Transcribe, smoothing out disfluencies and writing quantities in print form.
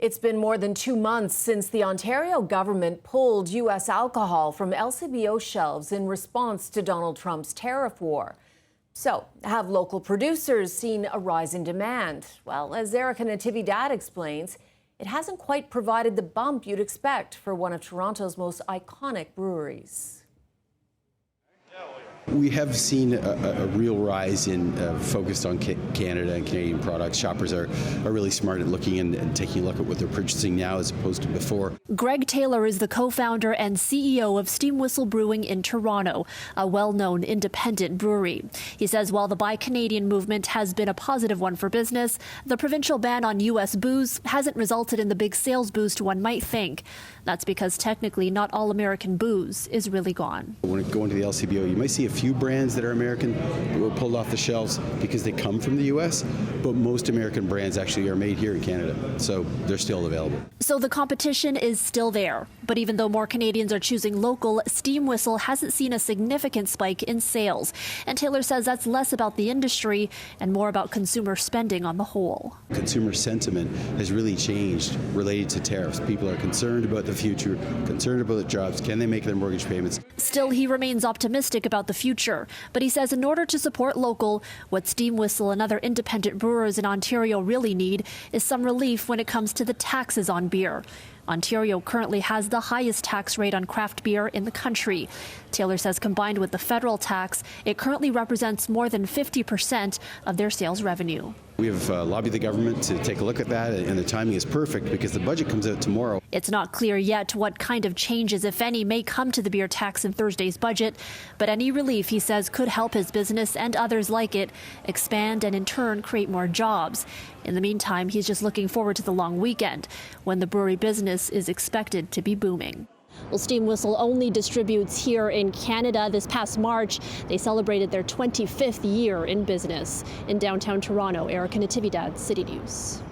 It's been more than 2 months since the Ontario government pulled U.S. alcohol from LCBO shelves in response to Donald Trump's tariff war. So, have local producers seen a rise in demand? Well, as Erica Natividad explains, it hasn't quite provided the bump you'd expect for one of Toronto's most iconic breweries. We have seen a real rise in focused on Canada and Canadian products. Shoppers are really smart at looking and taking a look at what they're purchasing now as opposed to before. Greg Taylor is the co-founder and CEO of Steam Whistle Brewing in Toronto, a well-known independent brewery. He says while the Buy Canadian movement has been a positive one for business, the provincial ban on U.S. booze hasn't resulted in the big sales boost one might think. That's because technically not all American booze is really gone. When going to the LCBO, you might see a few brands that are American that were pulled off the shelves because they come from the U.S., but most American brands actually are made here in Canada, so they're still available. So the competition is still there, but even though more Canadians are choosing local, Steam Whistle hasn't seen a significant spike in sales. And Taylor says that's less about the industry and more about consumer spending on the whole. Consumer sentiment has really changed related to tariffs. People are concerned about the future, concerned about the jobs. Can they make their mortgage payments? Still, he remains optimistic about the future, but he says in order to support local, what Steam Whistle and other independent brewers in Ontario really need is some relief when it comes to the taxes on beer. Ontario currently has the highest tax rate on craft beer in the country. Taylor says combined with the federal tax, it currently represents more than 50% of their sales revenue. We have lobbied the government to take a look at that, and the timing is perfect because the budget comes out tomorrow. It's not clear yet what kind of changes, if any, may come to the beer tax in Thursday's budget, but any relief, he says, could help his business and others like it expand and in turn create more jobs. In the meantime, he's just looking forward to the long weekend when the brewery business is expected to be booming. Well, Steam Whistle only distributes here in Canada. This past March, they celebrated their 25th year in business. In downtown Toronto, Erica Natividad, City News.